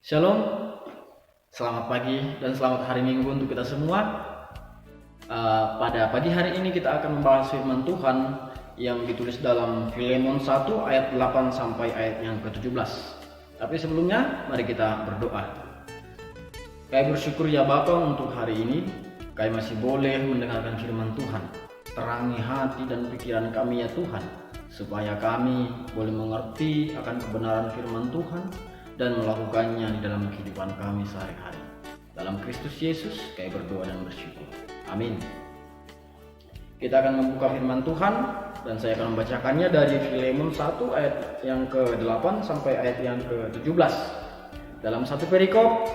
Shalom, selamat pagi dan selamat hari Minggu untuk kita semua. Pada pagi hari ini kita akan membahas firman Tuhan yang ditulis dalam Filemon 1 ayat 8 sampai ayat yang ke-17. Tapi sebelumnya mari kita berdoa. Kami bersyukur ya Bapa untuk hari ini kami masih boleh mendengarkan firman Tuhan. Terangi hati dan pikiran kami ya Tuhan, supaya kami boleh mengerti akan kebenaran firman Tuhan dan melakukannya di dalam kehidupan kami sehari-hari. Dalam Kristus Yesus kami berdoa dan bersyukur. Amin. Kita akan membuka firman Tuhan dan saya akan membacakannya dari Filemon 1 ayat yang ke-8 sampai ayat yang ke-17. Dalam satu perikop,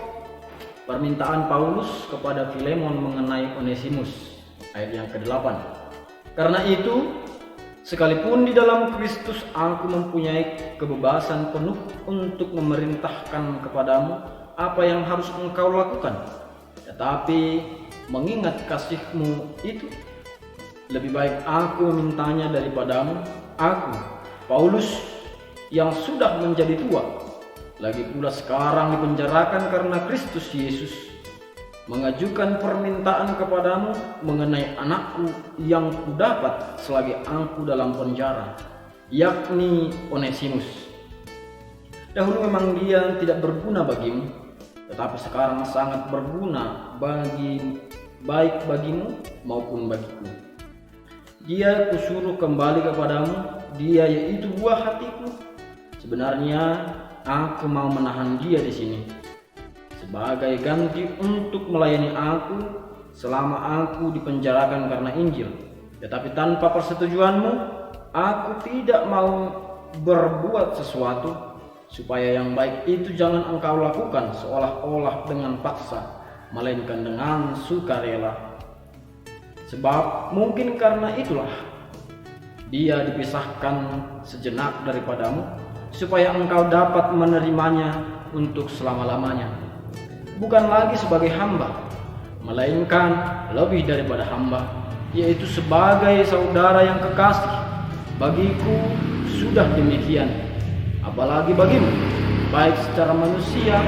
permintaan Paulus kepada Filemon mengenai Onesimus, ayat yang ke-8. Karena itu, sekalipun di dalam Kristus aku mempunyai kebebasan penuh untuk memerintahkan kepadamu apa yang harus engkau lakukan, tetapi mengingat kasih-Mu itu, lebih baik aku memintanya daripadamu, aku, Paulus, yang sudah menjadi tua, lagi pula sekarang dipenjarakan karena Kristus Yesus, mengajukan permintaan kepadamu mengenai anakku yang kudapat selagi aku dalam penjara, yakni Onesimus. Dahulu memang dia tidak berguna bagimu, tetapi sekarang sangat berguna baik bagimu maupun bagiku. Dia kusuruh kembali kepadamu, dia yaitu buah hatiku. Sebenarnya aku mau menahan dia di sini sebagai ganti untuk melayani aku selama aku dipenjarakan karena Injil. Tetapi tanpa persetujuanmu, aku tidak mau berbuat sesuatu supaya yang baik itu jangan engkau lakukan seolah-olah dengan paksa, melainkan dengan sukarela. Sebab mungkin karena itulah dia dipisahkan sejenak daripadamu, supaya engkau dapat menerimanya untuk selama-lamanya, bukan lagi sebagai hamba, melainkan lebih daripada hamba, yaitu sebagai saudara yang kekasih. Bagiku sudah demikian, apalagi bagimu, baik secara manusia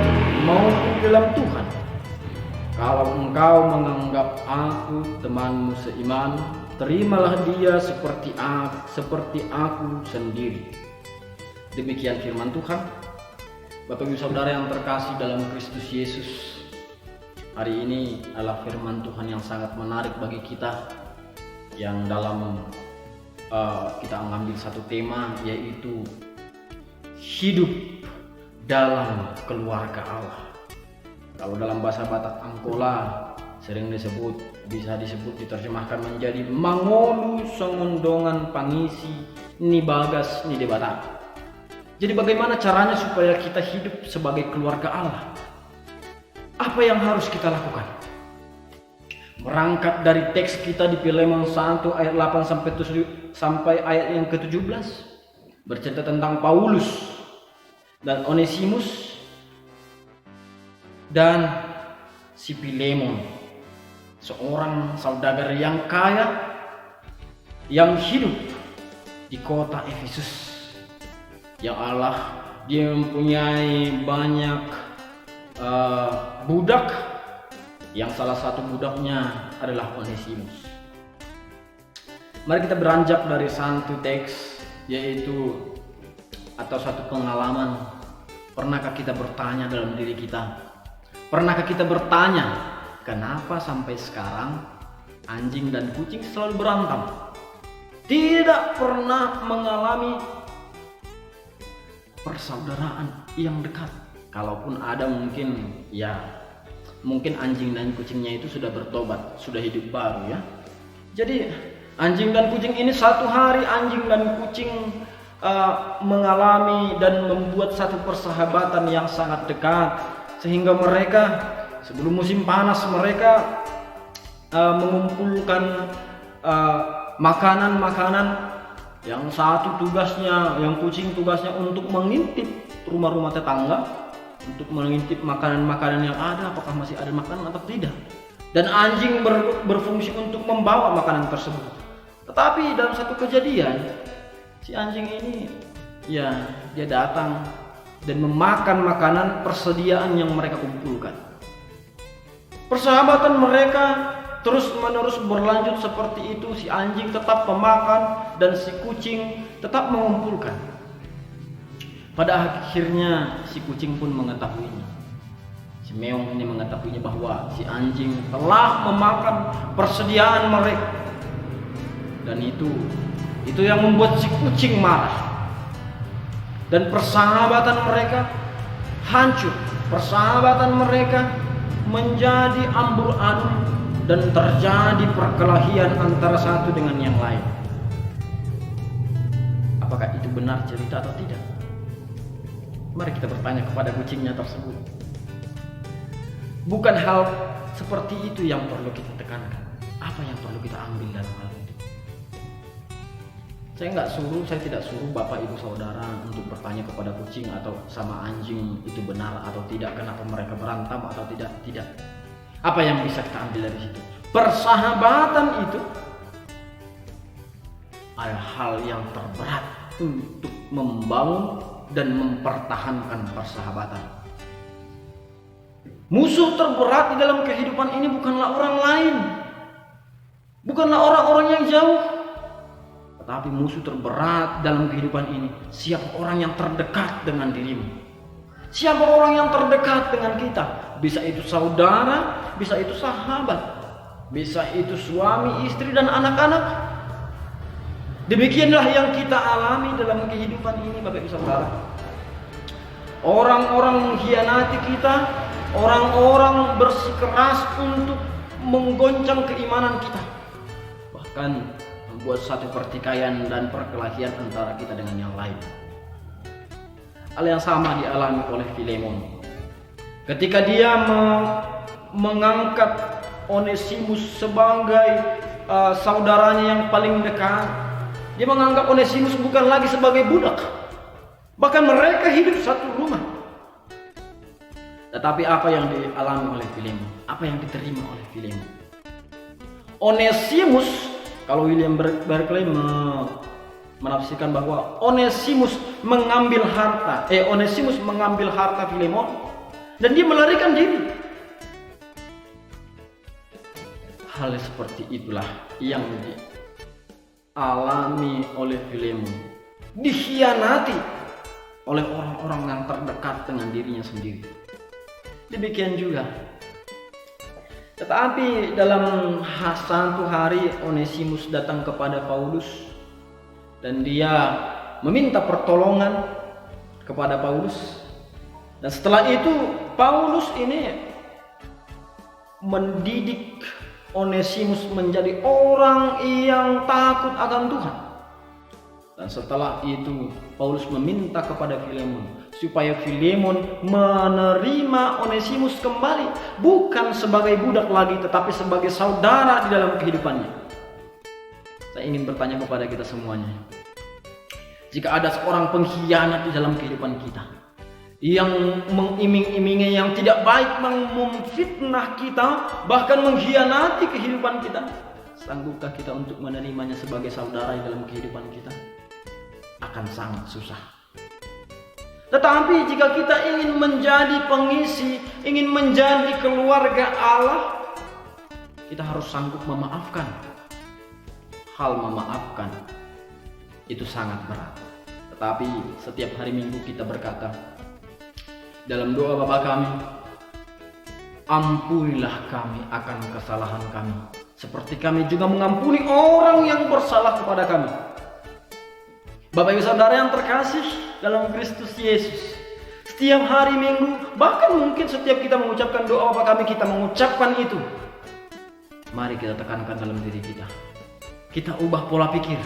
maupun dalam Tuhan. Kalau engkau menganggap aku temanmu seiman, terimalah dia seperti aku sendiri. Demikian firman Tuhan. Bapak Ibu Saudara yang terkasih dalam Kristus Yesus, hari ini adalah firman Tuhan yang sangat menarik bagi kita, yang dalam kita mengambil satu tema, yaitu hidup dalam keluarga Allah. Kalau dalam bahasa Batak Angkola sering bisa disebut diterjemahkan menjadi mangolu songondongan pangisi ni bagas ni debata. Jadi bagaimana caranya supaya kita hidup sebagai keluarga Allah? Apa yang harus kita lakukan? Berangkat dari teks kita di Filemon 1 ayat 8 sampai ayat yang ke-17, bercerita tentang Paulus dan Onesimus dan si Filemon, seorang saudagar yang kaya yang hidup di kota Efesus. Yang Allah, dia mempunyai banyak budak, yang salah satu budaknya adalah Onesimus. Mari kita beranjak dari satu teks, yaitu atau satu pengalaman. Pernahkah kita bertanya dalam diri kita? Pernahkah kita bertanya, kenapa sampai sekarang anjing dan kucing selalu berantem? Tidak pernah mengalami persaudaraan yang dekat. Kalaupun ada, mungkin anjing dan kucingnya itu sudah bertobat, sudah hidup baru ya. Jadi anjing dan kucing ini satu hari anjing dan kucing mengalami dan membuat satu persahabatan yang sangat dekat, sehingga mereka sebelum musim panas mereka mengumpulkan makanan. Yang satu tugasnya, yang kucing tugasnya untuk mengintip rumah-rumah tetangga, untuk mengintip makanan-makanan yang ada, apakah masih ada makanan atau tidak. Dan anjing berfungsi untuk membawa makanan tersebut. Tetapi dalam satu kejadian, si anjing ini dia datang dan memakan makanan persediaan yang mereka kumpulkan. Persahabatan mereka terus-menerus berlanjut seperti itu. Si anjing tetap memakan dan si kucing tetap mengumpulkan. Pada akhirnya si kucing pun mengetahuinya. Si meong ini mengetahuinya bahwa si anjing telah memakan persediaan mereka. Dan itu yang membuat si kucing marah. Dan persahabatan mereka hancur. Persahabatan mereka menjadi amburadul dan terjadi perkelahian antara satu dengan yang lain. Apakah itu benar cerita atau tidak? Mari kita bertanya kepada kucingnya tersebut. Bukan hal seperti itu yang perlu kita tekankan. Apa yang perlu kita ambil dalam hal itu? Saya tidak suruh bapak ibu saudara untuk bertanya kepada kucing atau sama anjing itu benar atau tidak, kenapa mereka berantem atau tidak. Tidak. Apa yang bisa kita ambil dari situ? Persahabatan itu adalah hal yang terberat untuk membangun dan mempertahankan persahabatan. Musuh terberat di dalam kehidupan ini bukanlah orang lain, bukanlah orang-orang yang jauh, tetapi musuh terberat dalam kehidupan ini siapa orang yang terdekat dengan dirimu. Siapa orang yang terdekat dengan kita? Bisa itu saudara, bisa itu sahabat, bisa itu suami, istri, dan anak-anak. Demikianlah yang kita alami dalam kehidupan ini, Bapak Ibu Saudara. Orang-orang mengkhianati kita, orang-orang bersikeras untuk menggoncang keimanan kita, bahkan membuat satu pertikaian dan perkelahian antara kita dengan yang lain. Hal yang sama dialami oleh Filemon ketika dia mengangkat Onesimus sebagai saudaranya yang paling dekat. Dia menganggap Onesimus bukan lagi sebagai budak, bahkan mereka hidup satu rumah. Tetapi apa yang dialami oleh Filemon? Apa yang diterima oleh Filemon? Onesimus, kalau William Barclay menafsirkan bahwa Onesimus mengambil harta Filemon dan dia melarikan diri. Hal seperti itulah yang dialami oleh Filemon, dikhianati oleh orang-orang yang terdekat dengan dirinya sendiri. Demikian juga. Tetapi dalam satu hari Onesimus datang kepada Paulus dan dia meminta pertolongan kepada Paulus. Dan setelah itu Paulus ini mendidik Onesimus menjadi orang yang takut akan Tuhan. Dan setelah itu Paulus meminta kepada Filemon supaya Filemon menerima Onesimus kembali, bukan sebagai budak lagi tetapi sebagai saudara di dalam kehidupannya. Saya ingin bertanya kepada kita semuanya, jika ada seorang pengkhianat di dalam kehidupan kita yang mengiming-imingi yang tidak baik, memfitnah kita, bahkan mengkhianati kehidupan kita, sanggupkah kita untuk menerimanya sebagai saudara di dalam kehidupan kita? Akan sangat susah. Tetapi jika kita ingin menjadi pengisi, ingin menjadi keluarga Allah, kita harus sanggup memaafkan. Hal memaafkan itu sangat berat. Tetapi setiap hari Minggu kita berkata dalam doa Bapa kami, ampunilah kami akan kesalahan kami, seperti kami juga mengampuni orang yang bersalah kepada kami. Bapak Ibu Saudara yang terkasih dalam Kristus Yesus, setiap hari Minggu, bahkan mungkin setiap kita mengucapkan doa Bapa kami, kita mengucapkan itu. Mari kita tekankan dalam diri kita. Kita ubah pola pikir.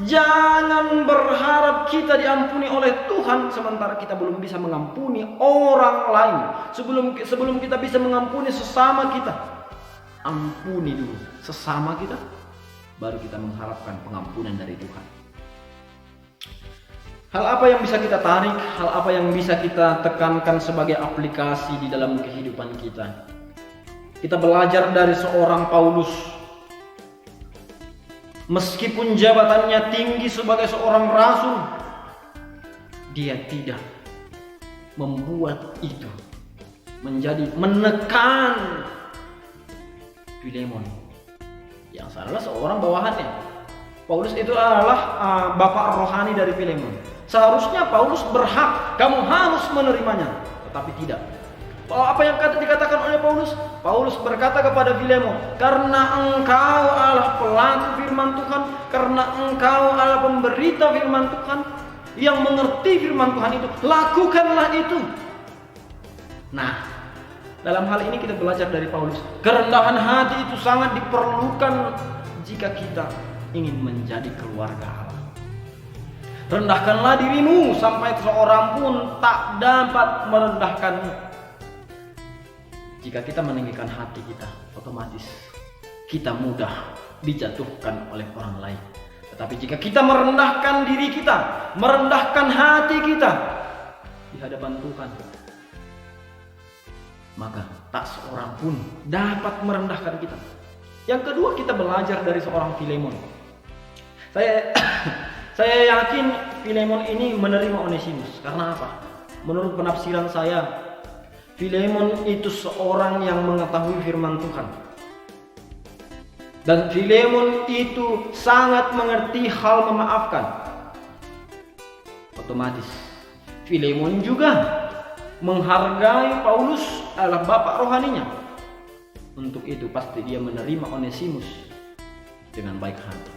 Jangan berharap kita diampuni oleh Tuhan sementara kita belum bisa mengampuni orang lain. Sebelum kita bisa mengampuni sesama kita, ampuni dulu sesama kita, baru kita mengharapkan pengampunan dari Tuhan. Hal apa yang bisa kita tarik, hal apa yang bisa kita tekankan sebagai aplikasi di dalam kehidupan kita? Kita belajar dari seorang Paulus. Meskipun jabatannya tinggi sebagai seorang rasul, dia tidak membuat itu menjadi menekan Filemon yang adalah seorang bawahannya. Paulus itu adalah bapak rohani dari Filemon. Seharusnya Paulus berhak, kamu harus menerimanya, tetapi tidak. Apa yang dikatakan oleh Paulus? Paulus berkata kepada Filemon, karena engkau adalah pelaku firman Tuhan, karena engkau adalah pemberita firman Tuhan, yang mengerti firman Tuhan itu, lakukanlah itu. Nah, dalam hal ini kita belajar dari Paulus, kerendahan hati itu sangat diperlukan jika kita ingin menjadi keluarga Allah. Rendahkanlah dirimu sampai seorang pun tak dapat merendahkanmu. Jika kita meninggikan hati kita, otomatis kita mudah dijatuhkan oleh orang lain. Tetapi jika kita merendahkan diri kita, merendahkan hati kita di hadapan Tuhan, maka tak seorang pun dapat merendahkan kita. Yang kedua, kita belajar dari seorang Filemon. Saya yakin Filemon ini menerima Onesimus. Karena apa? Menurut penafsiran saya, Filemon itu seorang yang mengetahui firman Tuhan. Dan Filemon itu sangat mengerti hal memaafkan. Otomatis Filemon juga menghargai Paulus adalah bapak rohaninya. Untuk itu pasti dia menerima Onesimus dengan baik hati.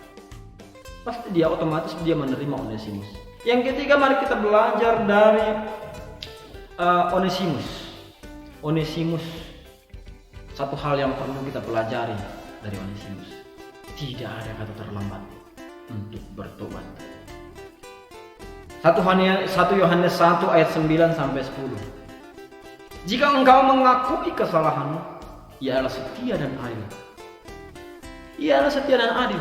Pasti dia otomatis dia menerima Onesimus. Yang ketiga, mari kita belajar dari Onesimus. Onesimus, satu hal yang perlu kita pelajari dari Onesimus, tidak ada kata terlambat untuk bertobat. 1 Yohanes 1 ayat 9 sampai 10. Jika engkau mengakui kesalahanmu, ia adalah setia dan adil. Ia adalah setia dan adil.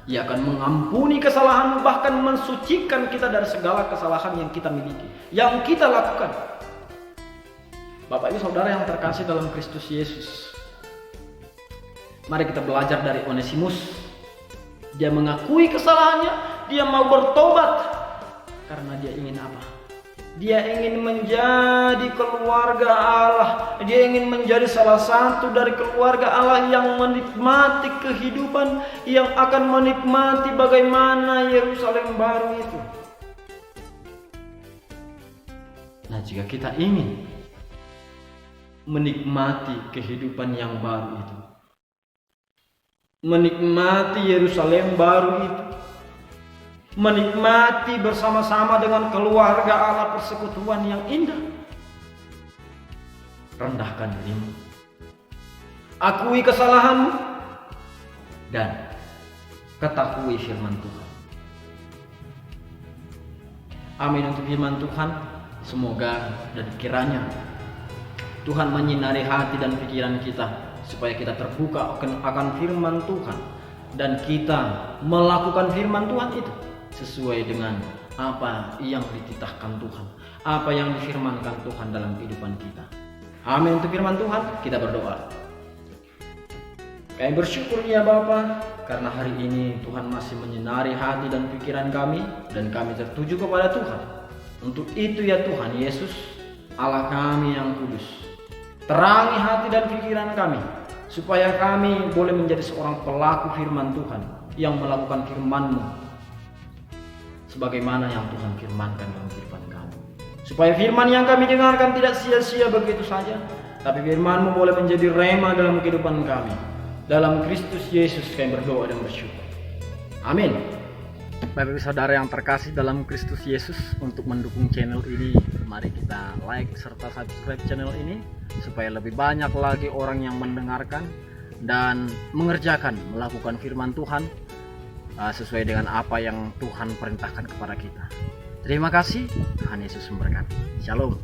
Ia akan mengampuni kesalahanmu, bahkan mensucikan kita dari segala kesalahan yang kita miliki, yang kita lakukan. Bapak Ibu Saudara yang terkasih dalam Kristus Yesus, mari kita belajar dari Onesimus. Dia mengakui kesalahannya, dia mau bertobat. Karena dia ingin apa? Dia ingin menjadi keluarga Allah. Dia ingin menjadi salah satu dari keluarga Allah yang menikmati kehidupan, yang akan menikmati bagaimana Yerusalem baru itu. Nah, jika kita ingin menikmati kehidupan yang baru itu, menikmati Yerusalem baru itu, menikmati bersama-sama dengan keluarga Allah persekutuan yang indah, rendahkan dirimu, akui kesalahanmu, dan ketahui firman Tuhan. Amin untuk firman Tuhan. Semoga dan kiranya Tuhan menyinari hati dan pikiran kita, supaya kita terbuka akan firman Tuhan, dan kita melakukan firman Tuhan itu sesuai dengan apa yang dititahkan Tuhan, apa yang difirmankan Tuhan dalam kehidupan kita. Amin untuk firman Tuhan. Kita berdoa. Kami bersyukur ya Bapa, karena hari ini Tuhan masih menyinari hati dan pikiran kami, dan kami tertuju kepada Tuhan. Untuk itu ya Tuhan Yesus, Allah kami yang kudus, terangi hati dan pikiran kami, supaya kami boleh menjadi seorang pelaku firman Tuhan, yang melakukan firman-Mu sebagaimana yang Tuhan firmankan dalam kehidupan kami. Supaya firman yang kami dengarkan tidak sia-sia begitu saja, tapi firman-Mu boleh menjadi rema dalam kehidupan kami. Dalam Kristus Yesus kami berdoa dan bersyukur. Amin. Bapak Ibu Saudara yang terkasih dalam Kristus Yesus, untuk mendukung channel ini, mari kita like serta subscribe channel ini, supaya lebih banyak lagi orang yang mendengarkan dan melakukan firman Tuhan sesuai dengan apa yang Tuhan perintahkan kepada kita. Terima kasih. Tuhan Yesus memberkati. Shalom.